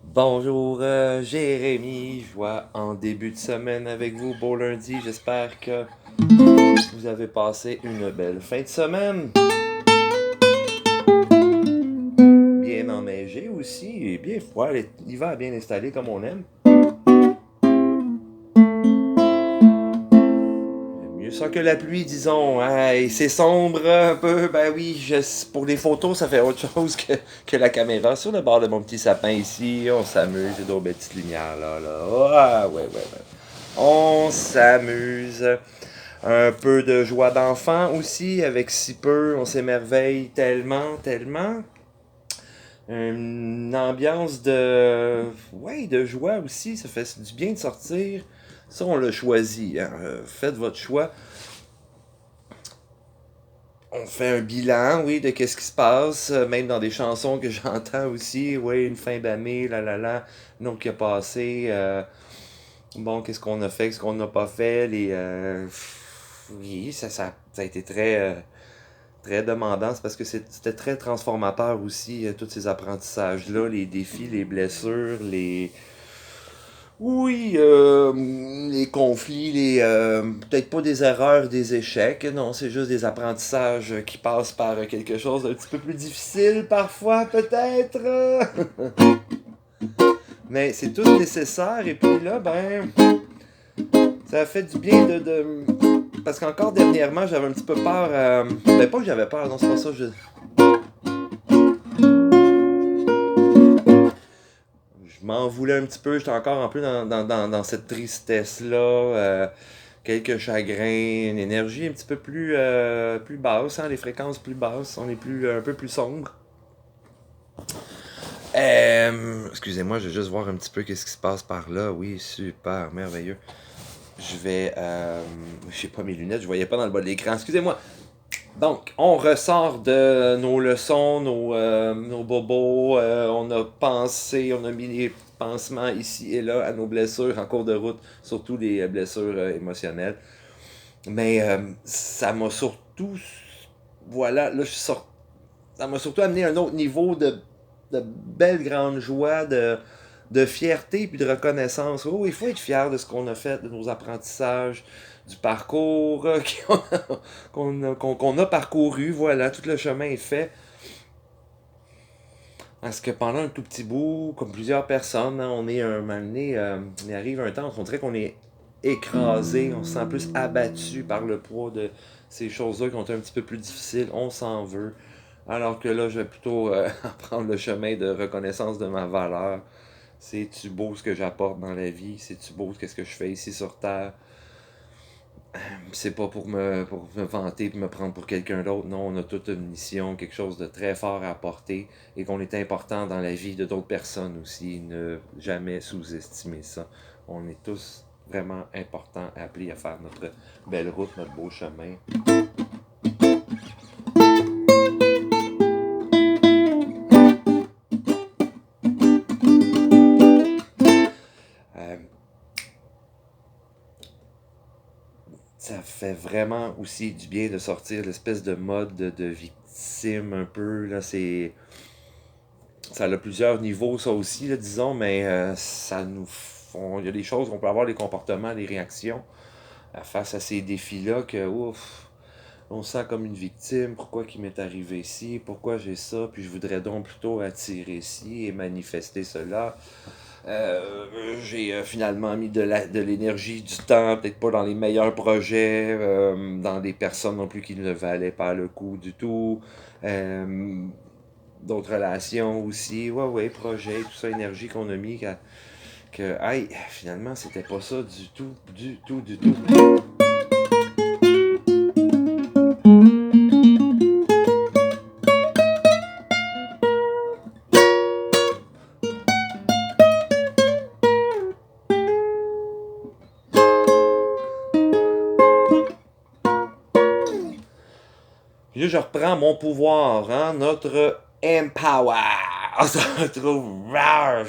Bonjour Jérémy, je vois en début de semaine avec vous, beau lundi, j'espère que vous avez passé une belle fin de semaine. Bien enneigé aussi, et bien froid, l'hiver bien installé comme on aime. Mieux ça que la pluie, disons. Hey, c'est sombre un peu, ben oui, pour les photos, ça fait autre chose que la caméra. Sur le bord de mon petit sapin ici, on s'amuse, j'ai d'autres belles petites lumières là. Ah, ouais, ouais, ouais. On s'amuse. Un peu de joie d'enfant aussi, avec si peu, on s'émerveille tellement. Une ambiance de, ouais, de joie aussi, ça fait du bien de sortir. Ça, on l'a choisi, hein. Faites votre choix. On fait un bilan, oui, de qu'est-ce qui se passe, même dans des chansons que j'entends aussi. Oui, une fin d'année, une autre qui a passé. Bon, qu'est-ce qu'on a fait, qu'est-ce qu'on n'a pas fait. Oui, ça a été très demandant. C'est parce que c'était très transformateur aussi, tous ces apprentissages-là, les défis, les blessures, Oui, les conflits, peut-être pas des erreurs, des échecs, non, c'est juste des apprentissages qui passent par quelque chose d'un petit peu plus difficile parfois, peut-être. Mais c'est tout nécessaire, et puis là, ben, ça a fait du bien parce qu'encore dernièrement, j'avais un petit peu peur. Ben, pas que j'avais peur, non, c'est pas ça. Je m'en voulais un petit peu, j'étais encore un peu dans cette tristesse-là. Quelques chagrins, une énergie un petit peu plus basse, hein, les fréquences plus basses, on est un peu plus sombre. Excusez-moi, je vais juste voir un petit peu qu'est-ce qui se passe par là. Oui, super, merveilleux. J'ai pas mes lunettes, je voyais pas dans le bas de l'écran. Excusez-moi. Donc, on ressort de nos leçons, nos bobos. On a pensé, on a mis des pansements ici et là à nos blessures en cours de route, surtout les blessures émotionnelles. Mais ça m'a surtout. Voilà, là, ça m'a surtout amené à un autre niveau de belle grande joie, de fierté puis de reconnaissance. Oh, il faut être fier de ce qu'on a fait, de nos apprentissages, du parcours qu'on a parcouru. Voilà, tout le chemin est fait. Parce que pendant un tout petit bout, comme plusieurs personnes, hein, on est un moment donné, il arrive un temps, on dirait qu'on est écrasé, on se sent plus abattu par le poids de ces choses-là qui ont été un petit peu plus difficiles, on s'en veut. Alors que là, je vais plutôt prendre le chemin de reconnaissance de ma valeur. C'est-tu beau ce que j'apporte dans la vie? C'est-tu beau ce que je fais ici sur Terre? C'est pas pour me vanter et me prendre pour quelqu'un d'autre. Non, on a toute une mission, quelque chose de très fort à apporter et qu'on est important dans la vie de d'autres personnes aussi. Ne jamais sous-estimer ça. On est tous vraiment importants, appelés à faire notre belle route, notre beau chemin. Euh, Ça fait vraiment aussi du bien de sortir l'espèce de mode de victime un peu. Là, ça a plusieurs niveaux, ça aussi, là, disons, mais ça nous font. Il y a des choses, on peut avoir des comportements, des réactions face à ces défis-là que, ouf, on se sent comme une victime. Pourquoi qu'il m'est arrivé ici? Pourquoi j'ai ça? Puis je voudrais donc plutôt attirer ici et manifester cela. J'ai finalement mis de l'énergie, du temps, peut-être pas dans les meilleurs projets, dans des personnes non plus qui ne valaient pas le coup du tout. Euh, D'autres relations aussi, ouais, projets, tout ça, énergie qu'on a mis, hey, finalement, c'était pas ça du tout, du tout, du tout. Puis là, je reprends mon pouvoir, hein, notre empower. Ça retrouve rare.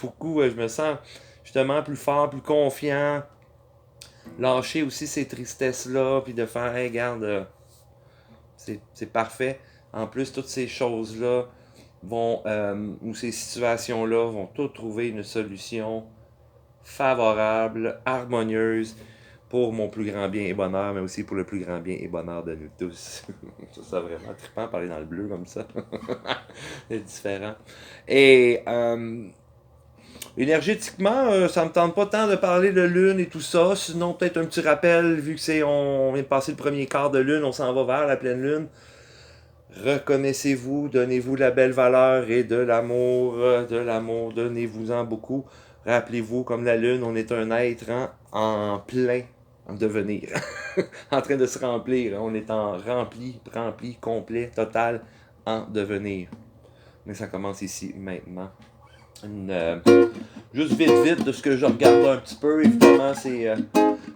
Beaucoup, je me sens justement plus fort, plus confiant. Lâcher aussi ces tristesses-là, puis de faire, hey, regarde, c'est parfait. En plus, toutes ces choses-là, où ces situations-là vont toutes trouver une solution favorable, harmonieuse, pour mon plus grand bien et bonheur, mais aussi pour le plus grand bien et bonheur de nous tous. Ça vraiment trippant, parler dans le bleu comme ça. C'est différent. Et énergétiquement, ça me tente pas tant de parler de lune et tout ça. Sinon, peut-être un petit rappel, vu que on vient de passer le premier quart de lune, on s'en va vers la pleine lune. Reconnaissez-vous, donnez-vous la belle valeur et de l'amour, donnez-vous-en beaucoup. Rappelez-vous, comme la lune, on est un être en plein devenir, en train de se remplir. On est en rempli, complet, total, en devenir. Mais ça commence ici, maintenant. Juste vite, de ce que je regarde un petit peu, évidemment,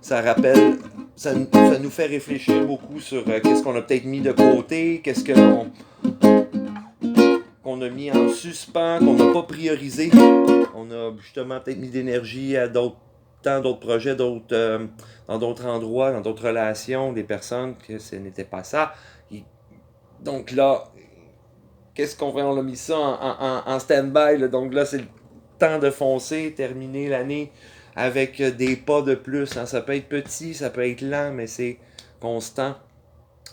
ça rappelle, ça nous fait réfléchir beaucoup sur qu'est-ce qu'on a peut-être mis de côté, qu'est-ce qu'on a mis en suspens, qu'on n'a pas priorisé. On a justement peut-être mis d'énergie à tant d'autres projets, dans d'autres endroits, dans d'autres relations, des personnes, que ce n'était pas ça. Donc là, qu'est-ce qu'on fait? On a mis ça en stand-by. Là. Donc là, c'est le temps de foncer, terminer l'année avec des pas de plus. Hein. Ça peut être petit, ça peut être lent, mais c'est constant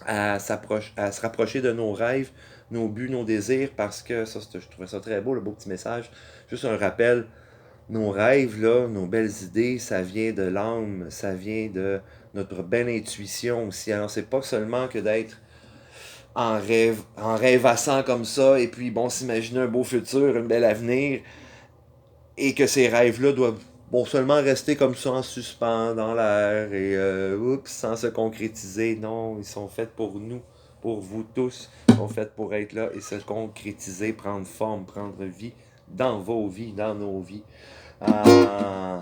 à se rapprocher de nos rêves, nos buts, nos désirs, parce que ça, je trouvais ça très beau, le beau petit message. Juste un rappel, nos rêves, là, nos belles idées, ça vient de l'âme, ça vient de notre belle intuition aussi. Alors, c'est pas seulement que d'être en rêvassant comme ça, et puis bon, s'imaginer un beau futur, un bel avenir, et que ces rêves-là doivent seulement rester comme ça en suspens dans l'air, et sans se concrétiser. Non, ils sont faits pour nous, pour vous tous. Ils sont faits pour être là et se concrétiser, prendre forme, prendre vie dans vos vies, dans nos vies. Euh,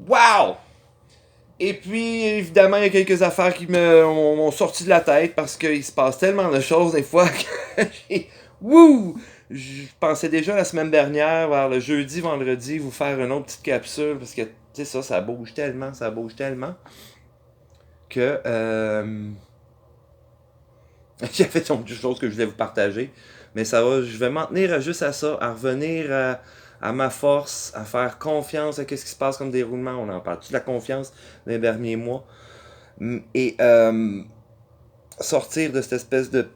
Wow! Et puis, évidemment, il y a quelques affaires qui m'ont sorti de la tête parce qu'il se passe tellement de choses des fois que j'ai... Wouh! Je pensais déjà la semaine dernière, vers le jeudi, vendredi, vous faire une autre petite capsule parce que, tu sais, ça bouge tellement que j'avais d'autres choses que je voulais vous partager. Mais ça va, je vais m'en tenir juste à ça, à revenir à ma force, à faire confiance à ce qui se passe comme déroulement. On en parle toute la confiance dans les derniers mois. Et sortir de cette espèce de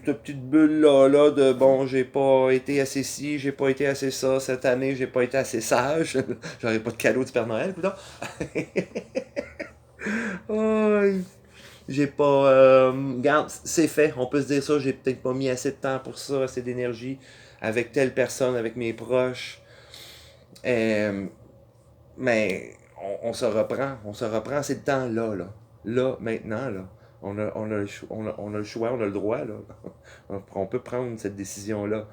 cette petite bulle là de bon, j'ai pas été assez ci, j'ai pas été assez ça, cette année j'ai pas été assez sage, j'aurais pas de cadeau du Père Noël, putain. Oh, j'ai pas. Regarde, c'est fait, on peut se dire ça, j'ai peut-être pas mis assez de temps pour ça, assez d'énergie avec telle personne, avec mes proches. Euh, mais on se reprend ces temps-là, là, maintenant, là. On a on a le choix, on a le droit, là. On peut prendre cette décision-là,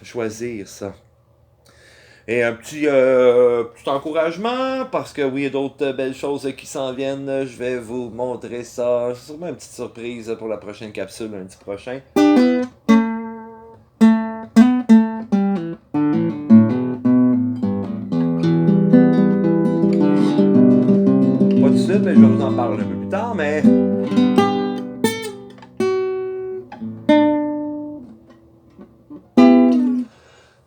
choisir ça. Et un petit encouragement, parce que oui, il y a d'autres belles choses qui s'en viennent. Je vais vous montrer ça. C'est sûrement une petite surprise pour la prochaine capsule, lundi prochain. Pas tout de suite, mais je vais vous en parler un peu plus tard, mais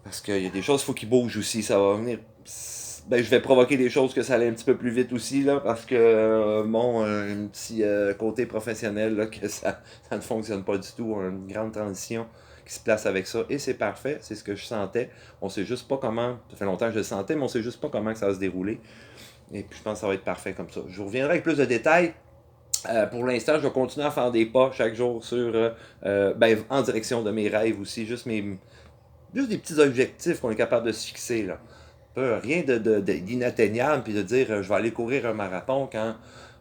parce qu'il y a des choses, il faut qu'ils bougent aussi. Ça va venir. Ben, je vais provoquer des choses que ça allait un petit peu plus vite aussi, là, parce que, un petit côté professionnel, là, que ça ne fonctionne pas du tout. On a une grande transition qui se place avec ça, et c'est parfait, c'est ce que je sentais. On sait juste pas comment, ça fait longtemps que je le sentais, mais on sait juste pas comment que ça va se dérouler. Et puis je pense que ça va être parfait comme ça. Je vous reviendrai avec plus de détails. Pour l'instant, je vais continuer à faire des pas chaque jour en direction de mes rêves aussi, juste des petits objectifs qu'on est capable de se fixer, là. Rien d'inatteignable, puis de dire je vais aller courir un marathon quand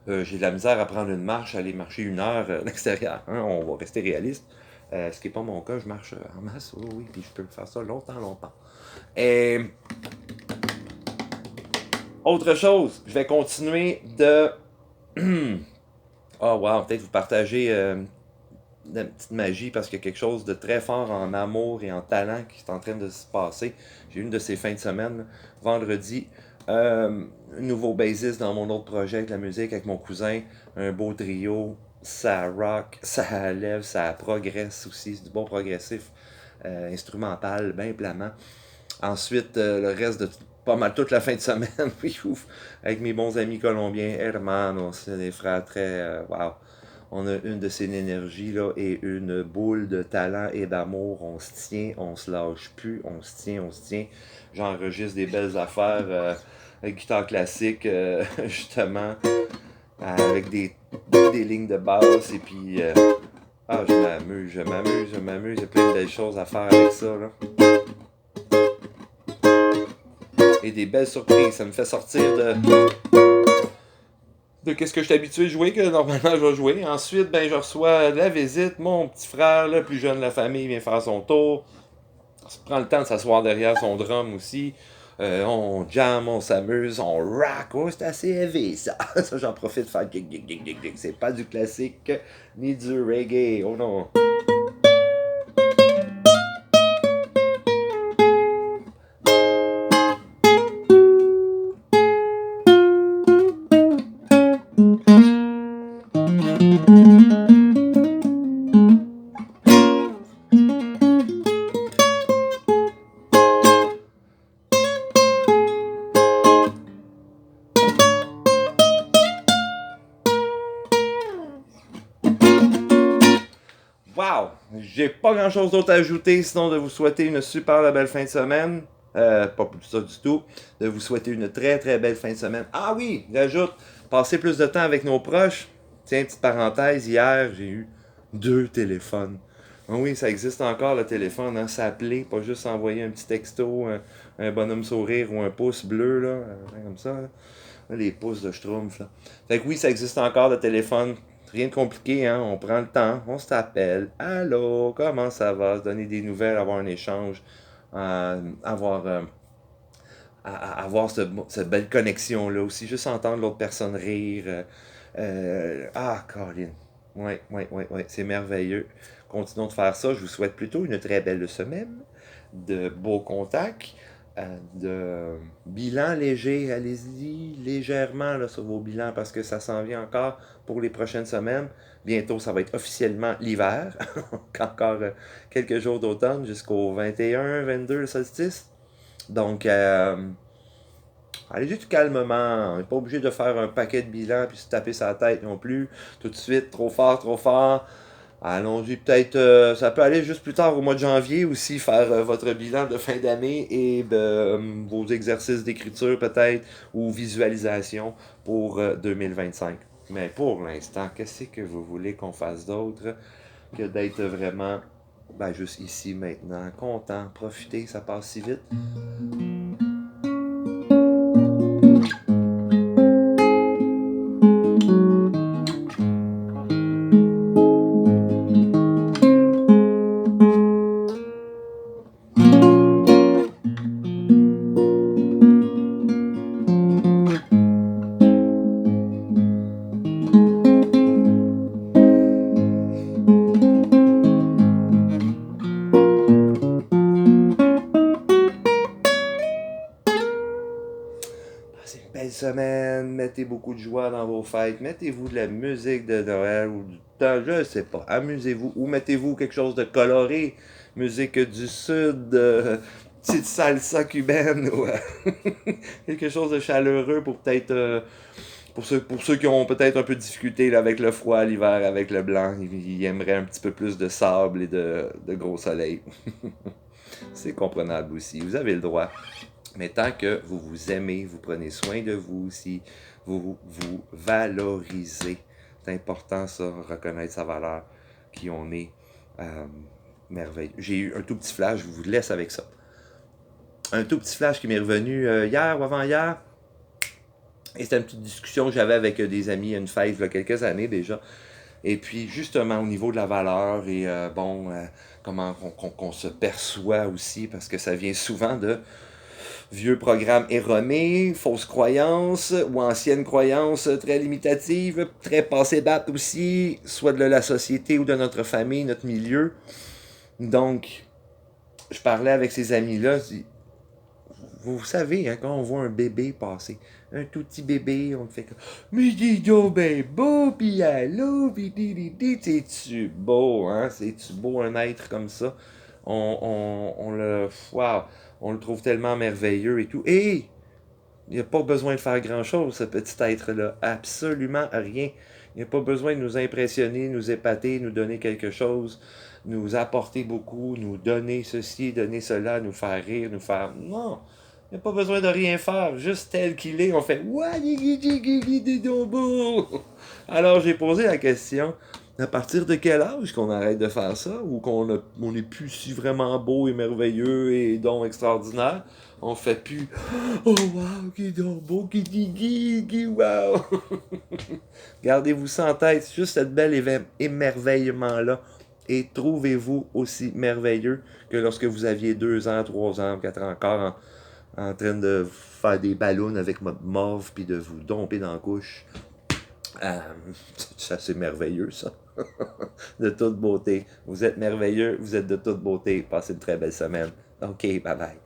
j'ai de la misère à prendre une marche, aller marcher 1 heure à l'extérieur. Hein, on va rester réaliste. Ce qui n'est pas mon cas, je marche en masse, oui, oui, puis je peux faire ça longtemps, longtemps. Et autre chose, je vais continuer de... Oh wow, peut-être vous partagez une petite magie parce qu'il y a quelque chose de très fort en amour et en talent qui est en train de se passer. J'ai eu une de ces fins de semaine, là, vendredi, un nouveau bassiste dans mon autre projet avec la musique, avec mon cousin, un beau trio, ça rock, ça lève, ça progresse aussi, c'est du bon progressif, instrumental, bien plamant. Ensuite, le reste de pas mal toute la fin de semaine, oui, ouf, avec mes bons amis colombiens, hermanos, c'est des frères très, wow. On a une de ces énergies là et une boule de talent et d'amour. On se tient, on se lâche plus, on se tient, on se tient. J'enregistre des belles affaires avec guitare classique, justement, avec des lignes de basse et puis ah, je m'amuse, je m'amuse, je m'amuse. Il y a plein de belles choses à faire avec ça là. Et des belles surprises. Ça me fait sortir de qu'est-ce que je suis habitué de jouer, que normalement je vais jouer. Ensuite, ben, je reçois de la visite. Mon petit frère, le plus jeune de la famille, vient faire son tour. On se prend le temps de s'asseoir derrière son drum aussi. On jam, on s'amuse, on rock. Oh, c'est assez élevé ça. Ça, j'en profite de faire gig, gig, gig, gig, gig. C'est pas du classique ni du reggae. Oh non. Wow! J'ai pas grand chose d'autre à ajouter sinon de vous souhaiter une super belle fin de semaine. Pas plus ça du tout. De vous souhaiter une très très belle fin de semaine. Ah oui, j'ajoute, passer plus de temps avec nos proches. Tiens, petite parenthèse, hier j'ai eu 2 téléphones. Ah oui, ça existe encore le téléphone, hein, s'appeler, pas juste envoyer un petit texto, un bonhomme sourire ou un pouce bleu, là, comme ça. Là, les pouces de Schtroumpf, là. Fait que oui, ça existe encore le téléphone. Rien de compliqué, hein? On prend le temps, on s'appelle. Allô, comment ça va? Se donner des nouvelles, avoir un échange, avoir cette belle connexion-là aussi. Juste entendre l'autre personne rire. Colin. Ouais, ouais, ouais, ouais, c'est merveilleux. Continuons de faire ça. Je vous souhaite plutôt une très belle semaine, de beaux contacts, de bilan léger. Allez-y légèrement là, sur vos bilans parce que ça s'en vient encore pour les prochaines semaines. Bientôt, ça va être officiellement l'hiver. Encore quelques jours d'automne jusqu'au 21, 22, le solstice. Donc, allez juste calmement. On n'est pas obligé de faire un paquet de bilans puis se taper sa tête non plus. Tout de suite, trop fort, trop fort. Allons-y peut-être, ça peut aller juste plus tard au mois de janvier aussi, faire votre bilan de fin d'année et vos exercices d'écriture peut-être ou visualisation pour 2025. Mais pour l'instant, qu'est-ce que vous voulez qu'on fasse d'autre que d'être vraiment juste ici maintenant, content, profiter, ça passe si vite. Passez une belle semaine, mettez beaucoup de joie dans vos fêtes, mettez-vous de la musique de Noël ou du temps, je sais pas, amusez-vous ou mettez-vous quelque chose de coloré, musique du sud, petite salsa cubaine ou quelque chose de chaleureux pour peut-être pour ceux qui ont peut-être un peu de difficulté là, avec le froid l'hiver, avec le blanc, ils aimeraient un petit peu plus de sable et de gros soleil. C'est comprenable aussi, vous avez le droit. Mais tant que vous vous aimez, vous prenez soin de vous aussi, vous valorisez. C'est important ça, reconnaître sa valeur, qui on est. Merveilleux. J'ai eu un tout petit flash, je vous laisse avec ça. Un tout petit flash qui m'est revenu hier ou avant-hier. Et c'était une petite discussion que j'avais avec des amis à une fête il y a quelques années déjà. Et puis, justement, au niveau de la valeur et comment qu'on se perçoit aussi, parce que ça vient souvent de vieux programmes erronés, fausses croyances ou anciennes croyances très limitatives, très passées date aussi, soit de la société ou de notre famille, notre milieu. Donc, je parlais avec ces amis-là, vous savez, hein, quand on voit un bébé passer, un tout petit bébé, on fait comme mais dis donc ben beau, pis allô, pis di, c'est-tu beau, hein? C'est-tu beau un être comme ça? Wow, on le trouve tellement merveilleux et tout. Et il n'y a pas besoin de faire grand-chose, ce petit être-là. Absolument rien. Il n'y a pas besoin de nous impressionner, nous épater, nous donner quelque chose, nous apporter beaucoup, nous donner ceci, donner cela, nous faire rire, nous faire... Non, il n'y a pas besoin de rien faire. Juste tel qu'il est, on fait... Alors j'ai posé la question, à partir de quel âge qu'on arrête de faire ça, ou on n'est plus si vraiment beau et merveilleux et donc extraordinaire, on fait plus oh wow, qui donc beau, qui wow. Gardez-vous ça en tête, juste cette belle émerveillement-là. Et trouvez-vous aussi merveilleux que lorsque vous aviez 2 ans, 3 ans, 4 ans encore en train de faire des ballons avec votre morve puis de vous domper dans la couche. Euh, ça, c'est merveilleux, ça. De toute beauté. Vous êtes merveilleux, vous êtes de toute beauté. Passez une très belle semaine. OK, bye bye.